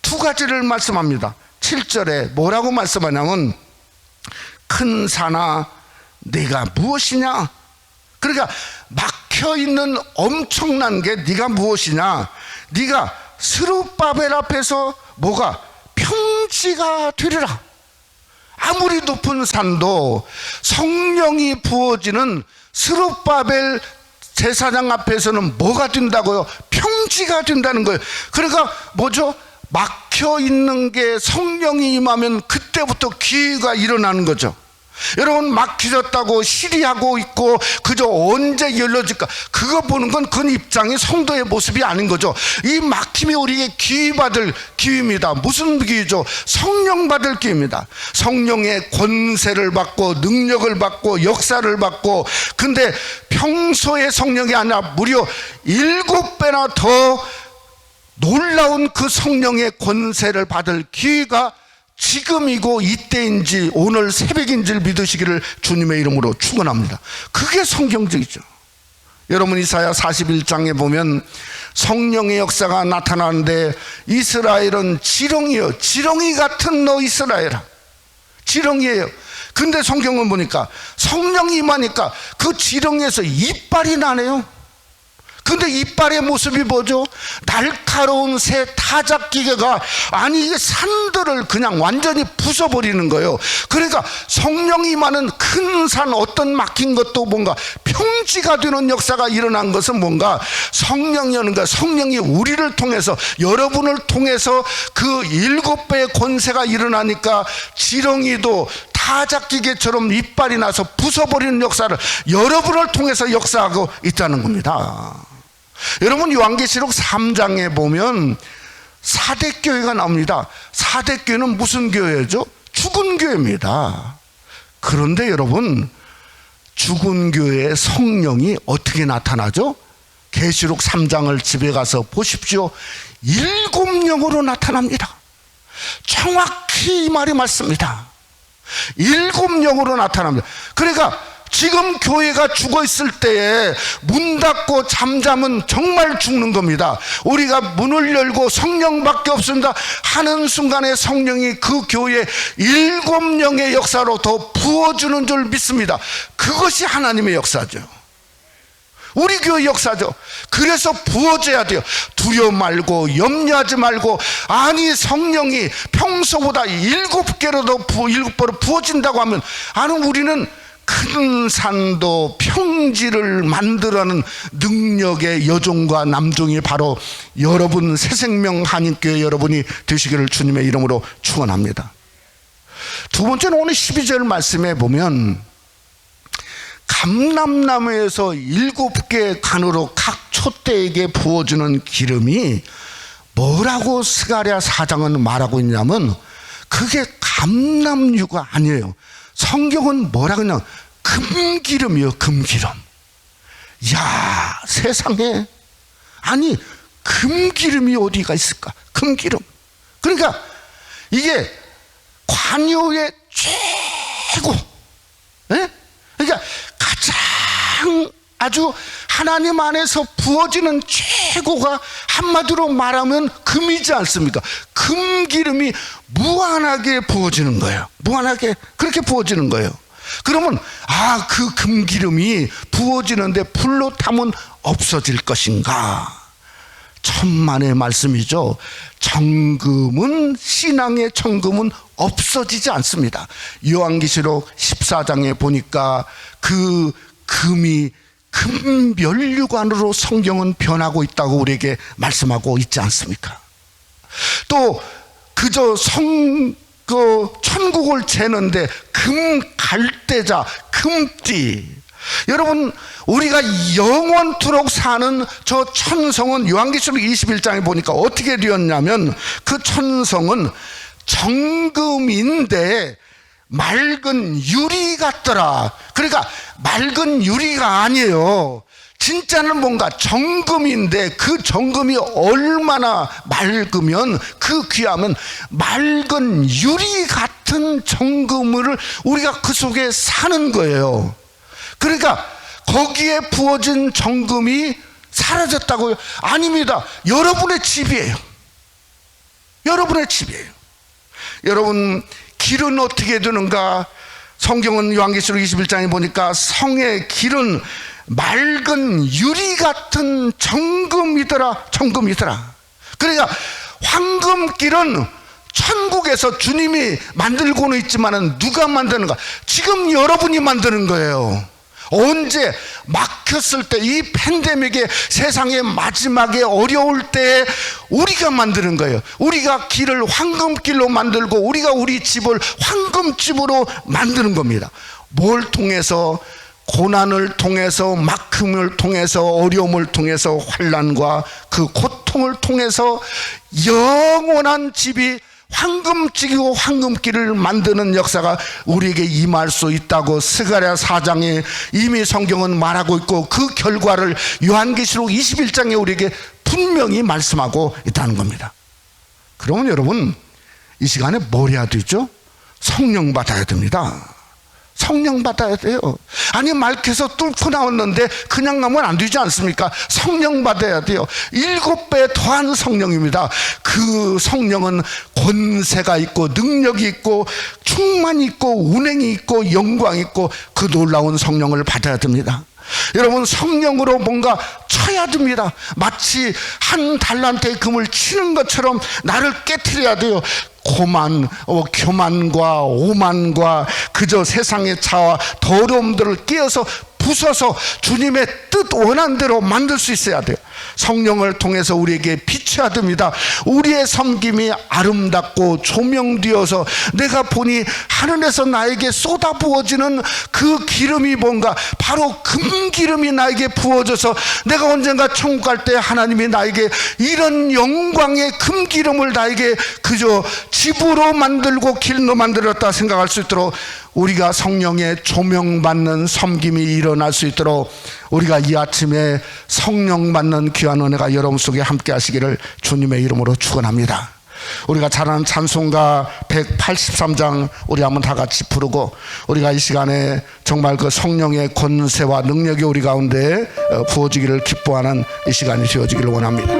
두 가지를 말씀합니다. 7절에 뭐라고 말씀하냐면, 큰 산아 네가 무엇이냐? 그러니까 막혀있는 엄청난 게 네가 무엇이냐? 네가 스룹바벨 앞에서 뭐가 평지가 되리라. 아무리 높은 산도 성령이 부어지는 스룹바벨 제사장 앞에서는 뭐가 된다고요? 평지가 된다는 거예요. 그러니까 뭐죠? 막혀 있는 게 성령이 임하면 그때부터 기회가 일어나는 거죠. 여러분, 막혀졌다고 시리하고 있고 그저 언제 열려질까, 그거 보는 건 그 입장이 성도의 모습이 아닌 거죠. 이 막힘이 우리에게 기회 받을 기회입니다. 무슨 기회죠? 성령 받을 기회입니다. 성령의 권세를 받고 능력을 받고 역사를 받고, 근데 평소의 성령이 아니라 무려 7배나 더 놀라운 그 성령의 권세를 받을 기회가 지금이고 이때인지 오늘 새벽인지를 믿으시기를 주님의 이름으로 축원합니다. 그게 성경적이죠. 여러분, 이사야 41장에 보면 성령의 역사가 나타나는데, 이스라엘은 지렁이요, 지렁이 같은 너 이스라엘아, 지렁이에요. 근데 성경을 보니까 성령이 임하니까 그 지렁이에서 이빨이 나네요. 근데 이빨의 모습이 뭐죠? 날카로운 새 타작기계가 아니 이게 산들을 그냥 완전히 부숴버리는 거예요. 그러니까 성령이 많은 큰 산 어떤 막힌 것도 뭔가 평지가 되는 역사가 일어난 것은 뭔가 성령이었는가. 성령이 우리를 통해서 여러분을 통해서 그 7배의 권세가 일어나니까 지렁이도 타작기계처럼 이빨이 나서 부숴버리는 역사를 여러분을 통해서 역사하고 있다는 겁니다. 여러분 요한계시록 3장에 보면 사대교회가 나옵니다. 사대교회는 무슨 교회죠? 죽은 교회입니다. 그런데 여러분 죽은 교회의 성령이 어떻게 나타나죠? 계시록 3장을 집에 가서 보십시오. 7영으로 나타납니다. 정확히 이 말이 맞습니다. 7영으로 나타납니다. 그러니까 지금 교회가 죽어 있을 때에 문 닫고 잠자면 정말 죽는 겁니다. 우리가 문을 열고 성령밖에 없습니다 하는 순간에 성령이 그 교회에 7영의 역사로 더 부어주는 줄 믿습니다. 그것이 하나님의 역사죠. 우리 교회 역사죠. 그래서 부어져야 돼요. 두려워 말고 염려하지 말고. 아니 성령이 평소보다 7배로 부어진다고 하면 아니 우리는 큰 산도 평지를 만들어내는 능력의 여종과 남종이 바로 여러분 새생명 한인교회 여러분이 되시기를 주님의 이름으로 축원합니다. 두 번째는 오늘 12절 말씀에 보면 감람나무에서 7개 간으로 각 촛대에게 부어주는 기름이 뭐라고 스가랴 4장은 말하고 있냐면 그게 감람유가 아니에요. 성경은 뭐라 그러냐 금기름이요. 금기름. 이야 세상에 아니 금기름이 어디가 있을까. 금기름. 그러니까 이게 관유의 최고 그러니까 가장 아주 하나님 안에서 부어지는 최고가 한마디로 말하면 금이지 않습니까? 금기름이 무한하게 부어지는 거예요. 무한하게 그렇게 부어지는 거예요. 그러면 그 금기름이 부어지는데 불로 타면 없어질 것인가? 천만의 말씀이죠. 정금은 신앙의 정금은 없어지지 않습니다. 요한계시록 14장에 보니까 그 금이 금면류관으로 성경은 변하고 있다고 우리에게 말씀하고 있지 않습니까? 또 그저 천국을 재는데 금갈대자 금띠. 여러분 우리가 영원토록 사는 저 천성은 요한계시록 21장에 보니까 어떻게 되었냐면 그 천성은 정금인데 맑은 유리 같더라. 그러니까 맑은 유리가 아니에요. 진짜는 뭔가 정금인데 그 정금이 얼마나 맑으면 그 귀하면 맑은 유리 같은 정금을 우리가 그 속에 사는 거예요. 그러니까 거기에 부어진 정금이 사라졌다고요? 아닙니다. 여러분의 집이에요. 여러분의 집이에요. 여러분 길은 어떻게 되는가? 성경은 요한계시록 21장에 보니까 성의 길은 맑은 유리 같은 정금이더라. 정금이더라. 그러니까 황금길은 천국에서 주님이 만들고는 있지만 누가 만드는가? 지금 여러분이 만드는 거예요. 언제 막혔을 때 이 팬데믹의 세상의 마지막에 어려울 때 우리가 만드는 거예요. 우리가 길을 황금길로 만들고 우리가 우리 집을 황금집으로 만드는 겁니다. 뭘 통해서? 고난을 통해서, 막힘을 통해서, 어려움을 통해서, 환난과 그 고통을 통해서 영원한 집이 황금집이고 황금길을 만드는 역사가 우리에게 임할 수 있다고 스가랴 4장에 이미 성경은 말하고 있고 그 결과를 요한계시록 21장에 우리에게 분명히 말씀하고 있다는 겁니다. 그러면 여러분 이 시간에 뭘 해야 되죠? 성령 받아야 됩니다. 성령 받아야 돼요. 아니 말께서 뚫고 나왔는데 그냥 가면 안 되지 않습니까? 성령 받아야 돼요. 7배 더한 성령입니다. 그 성령은 권세가 있고 능력이 있고 충만이 있고 운행이 있고 영광이 있고 그 놀라운 성령을 받아야 됩니다. 여러분, 성령으로 뭔가 쳐야 됩니다. 마치 한 달란트의 금을 치는 것처럼 나를 깨트려야 돼요. 교만과 오만과 그저 세상의 차와 더러움들을 깨어서 부숴서 주님의 뜻 원한대로 만들 수 있어야 돼요. 성령을 통해서 우리에게 비춰야 됩니다. 우리의 섬김이 아름답고 조명되어서 내가 보니 하늘에서 나에게 쏟아 부어지는 그 기름이 뭔가 바로 금기름이 나에게 부어져서 내가 언젠가 천국 갈 때 하나님이 나에게 이런 영광의 금기름을 나에게 그저 집으로 만들고 길로 만들었다 생각할 수 있도록 우리가 성령의 조명받는 섬김이 일어날 수 있도록 우리가 이 아침에 성령 받는 귀한 은혜가 여러분 속에 함께 하시기를 주님의 이름으로 축원합니다. 우리가 잘 아는 찬송가 183장 우리 한번 다 같이 부르고 우리가 이 시간에 정말 그 성령의 권세와 능력이 우리 가운데 부어지기를 기뻐하는 이 시간이 되어지기를 원합니다.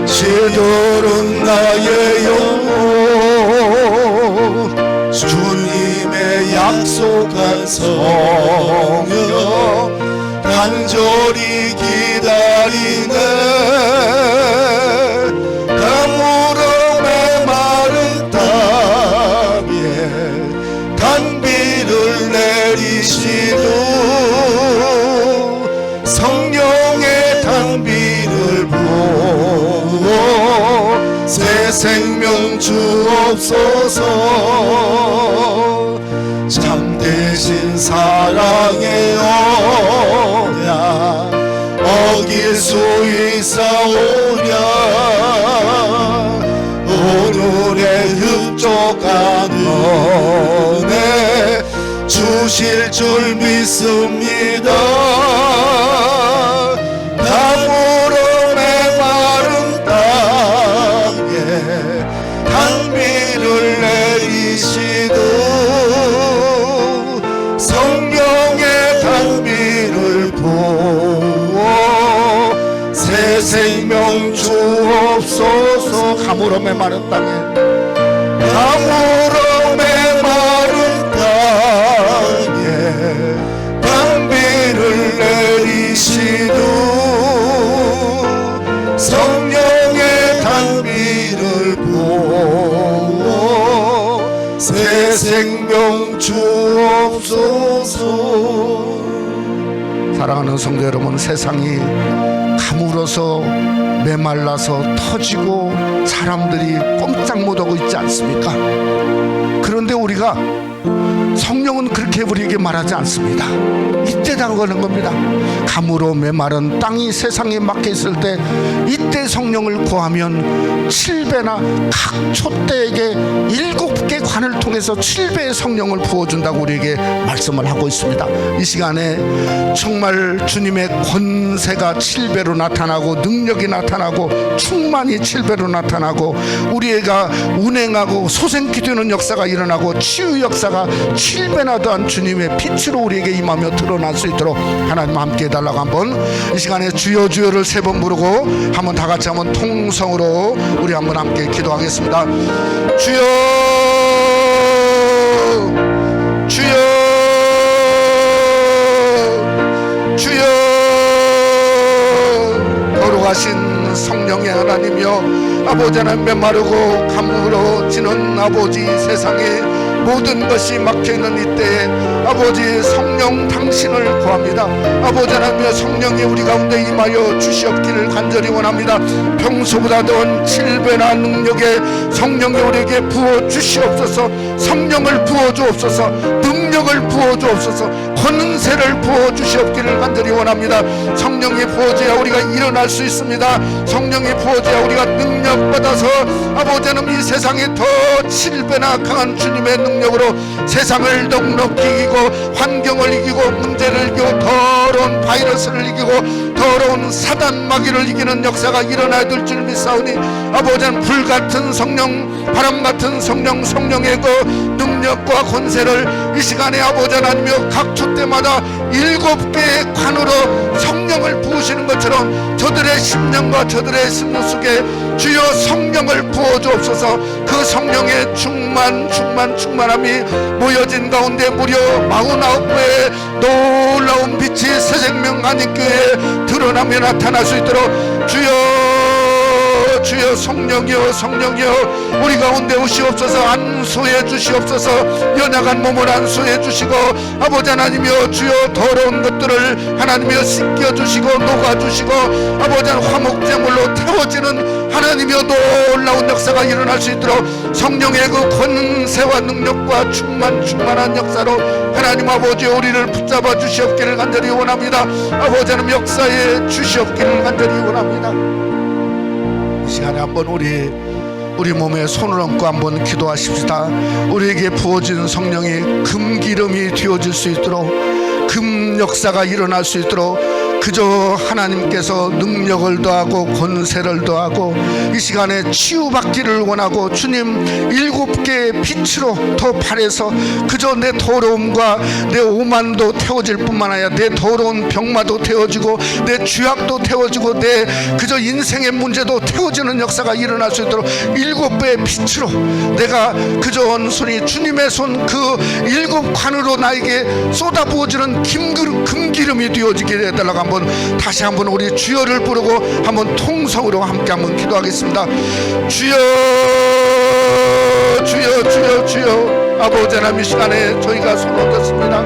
시들은 나의 영혼 주님의 약속한 성령 간절히 기다리네 가물어 메마른 땅에 단비를 내리시는 성령의 단비를 새 생명 주옵소서 참되신 사랑의 언약 어길 수 있사오랴 오늘의 흡족한 은혜 주실 줄 믿습니다. 단비를 내리시고 성령의 단비를 부어 새 생명 주옵소서. 가물어 메마른 땅에 가물어 메마른 땅에 단비를 내리시고 성령의 단비를 부어 새 생명 주옵소서. 사랑하는 성도 여러분, 세상이 가물어서 메말라서 터지고 사람들이 꼼짝 못하고 있지 않습니까? 그런데 우리가 성령은 그렇게 우리에게 말하지 않습니다. 이때 당하는 겁니다. 가물어 메마른 땅이 세상에 막혀 있을 때 이때 성령을 구하면 7배나 각 촛대에게 7개 관을 통해서 7배의 성령을 부어준다고 우리에게 말씀을 하고 있습니다. 이 시간에 정말 주님의 권세가 7배로 나타나고 능력이 나타나고 충만이 7배로 나타나고 우리가 운행하고 소생기되는 역사가 일어나고 치유 역사가 7배나 더한 주님의 빛으로 우리에게 임하며 드러날 수 있도록 하나님 함께 해달라고 한번 이 시간에 주여 주여를 3번 부르고 한번 다 같이 한번 통성으로 우리 한번 함께 기도하겠습니다. 주여 주여 주여 거룩하신 성령의 하나님이여 아버지 하나님 메마르고 가물어지는 아버지 세상에 모든 것이 막혀있는 이때에 아버지 성령 당신을 구합니다. 아버지 하나님의 성령이 우리 가운데 임하여 주시옵기를 간절히 원합니다. 평소보다 더한 7배나 능력의 성령이 우리에게 부어주시옵소서. 성령을 부어주옵소서. 능력을 부어주옵소서. 권세를 부어주시옵기를 간절히 원합니다. 성령이 부어져야 우리가 일어날 수 있습니다. 성령이 부어져야 우리가 능력받아서 아버지 하나님 이 세상에 더 7배나 강한 주님의 능력 능력으로 세상을 넉넉히 이기고 환경을 이기고 문제를 이기고 더러운 바이러스를 이기고 더러운 사단 마귀를 이기는 역사가 일어나야 될 줄 믿사오니 아버지는 불같은 성령 바람같은 성령 성령의 그 능력과 권세를 이 시간에 아버지 하나님이여 각 주 때마다 7개의 관으로 성령을 부으시는 것처럼 저들의 심령과 저들의 심령 속에 주여 성령을 부어주옵소서. 그 성령의 충만함이 모여진 가운데 무려 49배의 놀라운 빛이 새생명 한인교회에 드러나며 나타날 수 있도록 주여 성령이여 우리 가운데 오시옵소서. 안수해 주시옵소서. 연약한 몸을 안수해 주시고 아버지 하나님이여 주여 더러운 것들을 하나님이여 씻겨 주시고 녹아 주시고 아버지 화목제물로 태워지는 하나님이여 놀라운 역사가 일어날 수 있도록 성령의 그 권세와 능력과 충만한 역사로 하나님 아버지 우리를 붙잡아 주시옵기를 간절히 원합니다. 아버지 하나님 역사에 주시옵기를 간절히 원합니다. 이 시간에 한번 우리 몸에 손을 얹고 한번 기도하십시다. 우리에게 부어진 성령이 금기름이 되어질 수 있도록 금 역사가 일어날 수 있도록 그저 하나님께서 능력을 더하고 권세를 더하고 이 시간에 치유받기를 원하고 주님 7개의 빛으로 더 발해서 그저 내 더러움과 내 오만도 태워질 뿐만 아니라 내 더러운 병마도 태워지고 내 죄악도 태워지고 내 그저 인생의 문제도 태워지는 역사가 일어날 수 있도록 7배의 빛으로 내가 그저 온순히 주님의 손 그 7관으로 나에게 쏟아부어지는 금기름이 되어지게 해달라고 한번 다시 한번 우리 주여를 부르고 한번 통성으로 함께 한번 기도하겠습니다. 주여 아버지 하나님 이 시간에 저희가 손 얹었습니다.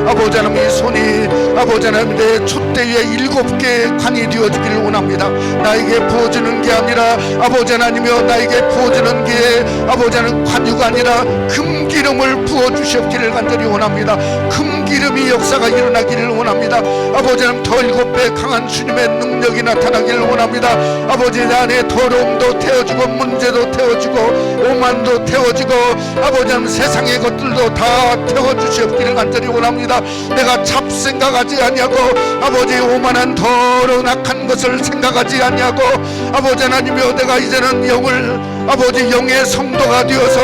아버지 하나님 이 손이 아버지 하나님 내 촛대 위에 7개의 관이 되어지기를 원합니다. 나에게 부어지는 게 아니라 아버지 하나님이여 나에게 부어지는 게 아버지 하나님 관유가 아니라 금기름을 부어주시옵기를 간절히 원합니다. 금기름이 역사가 일어나기를 원합니다. 아버지 하나님 더 7배 강한 주님의 능력이 나타나기를 원합니다. 아버지 내 안에 더러움도 태워지고 문제도 태워지고 오만도 태워지고 아버지 하나님 세상의 것들도 다 태워주시옵기를 간절히 원합니다. 내가 잡생각하지 아니하고 아버지 오만한 더러운 악한 것을 생각하지 아니하고 아버지 하나님이여 내가 이제는 영을 아버지 영의 성도가 되어서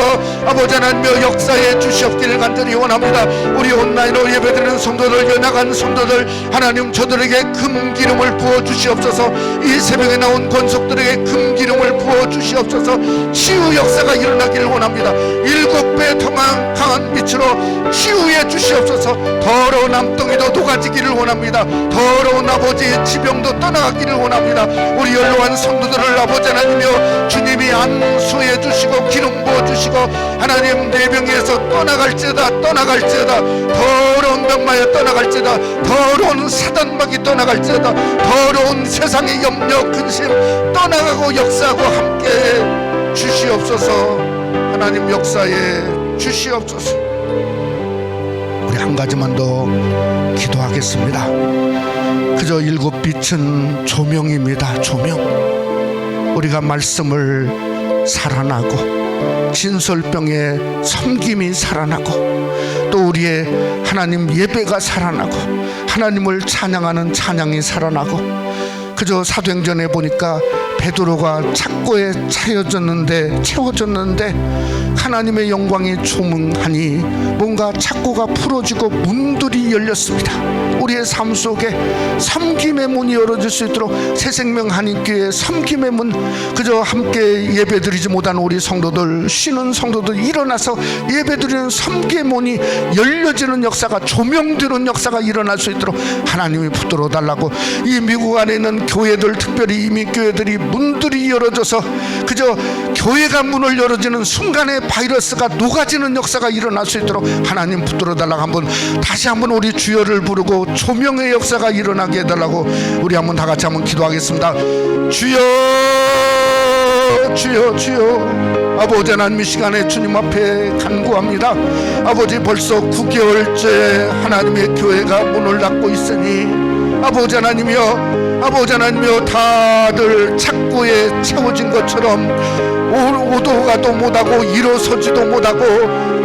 아버지 하나님이여 역사해 주시옵기를 간절히 원합니다. 우리 온라인으로 예배드리는 성도들 연약한 성도들 하나님 저들에게 금기름을 부어주시옵소서. 이 새벽에 나온 권속들에게 금기름을 부어주시옵소서. 치유 역사가 일어나기를 원합니다. 7배 더 강한 빛으로 치유해 주시옵소서. 더러운 암덩이도 녹아지기를 원합니다. 더러운 아버지 지병도 떠나가기를 원합니다. 우리 연로한 성도들을 아버지 하나님이여 주님이 안수해 주시고 기름 부어 주시고 하나님 내 병에서 떠나갈지어다 더러운 병마에 떠나갈지어다 더러운 사단막이 떠나갈지어다 더러운 세상의 염려 근심 떠나가고 역사하고 함께 주시옵소서. 하나님 역사에 주시옵소서. 우리 한 가지만 더 기도하겠습니다. 그저 7빛은 조명입니다. 조명. 우리가 말씀을 살아나고 진설병의 섬김이 살아나고 또 우리의 하나님 예배가 살아나고 하나님을 찬양하는 찬양이 살아나고 그저 사도행전에 보니까 베드로가 착고에 채워졌는데 하나님의 영광이 조명하니 뭔가 착고가 풀어지고 문들이 열렸습니다. 우리의 삶 속에 섬김의 문이 열어질 수 있도록 새생명 한인교회 섬김의 문 그저 함께 예배드리지 못한 우리 성도들 쉬는 성도들 일어나서 예배드리는 섬김의 문이 열려지는 역사가 조명되는 역사가 일어날 수 있도록 하나님이 붙들어 달라고 이 미국 안에 있는 교회들 특별히 이민교회들이 문들이 열어져서 그저 교회가 문을 열어지는 순간에 바이러스가 녹아지는 역사가 일어날 수 있도록 하나님 붙들어 달라고 한번 다시 한번 우리 주여를 부르고 조명의 역사가 일어나게 해달라고 우리 한번 다 같이 한번 기도하겠습니다. 주여 아버지 하나님 이 시간에 주님 앞에 간구합니다. 아버지 벌써 9개월째 하나님의 교회가 문을 닫고 있으니 아버지 하나님이여 아버지 하나님이여 다들 착고에 채워진 것처럼 오도 가도 못하고 일어서지도 못하고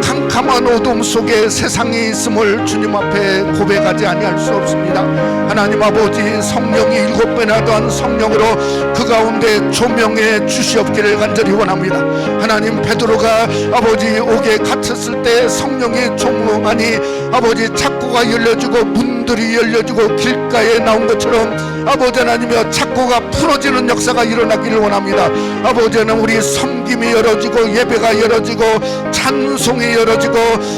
캄캄한 어둠 속에 세상이 있음을 주님 앞에 고백하지 아니할 수 없습니다. 하나님 아버지, 성령이 7배나 더한 성령으로 그 가운데 조명해 주시옵기를 간절히 원합니다. 하나님, 베드로가 아버지 옥에 갇혔을 때 성령이 조명하니 아버지 착고가 열려지고 문들이 열려지고 길가에 나온 것처럼 아버지 하나님이여 착고가 풀어지는 역사가 일어나기를 원합니다. 아버지 하나님, 우리 섬김이 열어지고 예배가 열어지고 찬송이 열어지고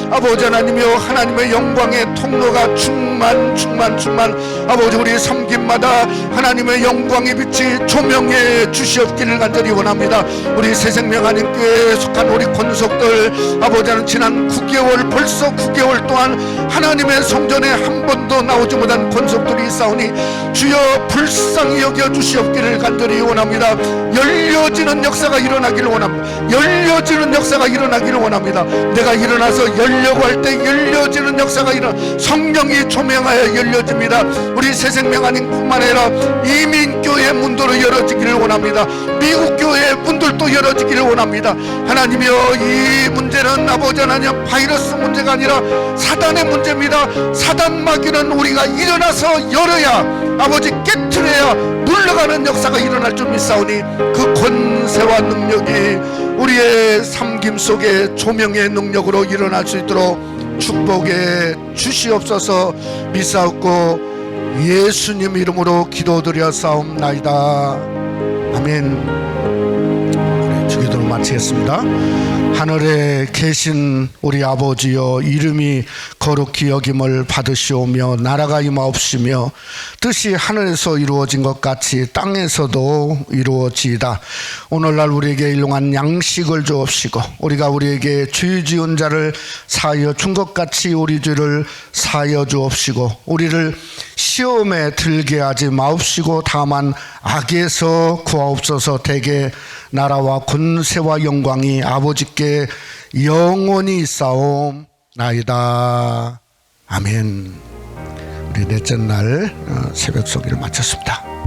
아버지 하나님이여 하나님의 영광의 통로가 충만 아버지 우리 섬김마다 하나님의 영광의 빛이 조명해 주시옵기를 간절히 원합니다. 우리 새생명 하나님교회에 속한 우리 권속들 아버지 하나님, 지난 9개월 벌써 9개월 동안 하나님의 성전에 한 번도 나오지 못한 권속들이 있사오니 주여 불쌍히 여겨 주시옵기를 간절히 원합니다. 열려지는 역사가 일어나기를 원합니다. 열려지는 역사가 일어나기를 원합니다. 내가 일어나서 열려고 할 때 열려지는 역사가 성령이 조명하여 열려집니다. 우리 새생명 하나님뿐만 아니라 이민교회 문도로 열어지기를 원합니다. 미국 교회 문들도 열어지기를 원합니다. 하나님이여, 이 문제는 아버지 하나님 바이러스 문제가 아니라 사단의 문제입니다. 사단 마귀는 우리가 일어나서 열어야 아버지 깨트려야 물러가는 역사가 일어날 줄 믿사오니 그 권세와 능력이 우리의 섬김 속에 조명의 능력으로 일어날 수 있도록 축복해 주시옵소서 믿사옵고 예수님 이름으로 기도드려 싸움나이다. 아멘. 주기도를 마치겠습니다. 하늘에 계신 우리 아버지여, 이름이 거룩히 여김을 받으시오며 나라가 임하옵시며 뜻이 하늘에서 이루어진 것 같이 땅에서도 이루어지이다. 오늘날 우리에게 일용한 양식을 주옵시고 우리가 우리에게 죄 지은 자를 사하여 준 것 같이 우리 죄를 사하여 주옵시고 우리를 시험에 들게 하지 마옵시고 다만 악에서 구하옵소서. 대개 나라와 권세와 영광이 아버지께 영원히 있사옵나이다. 아멘. 우리 넷째 날 새벽 소기를 마쳤습니다.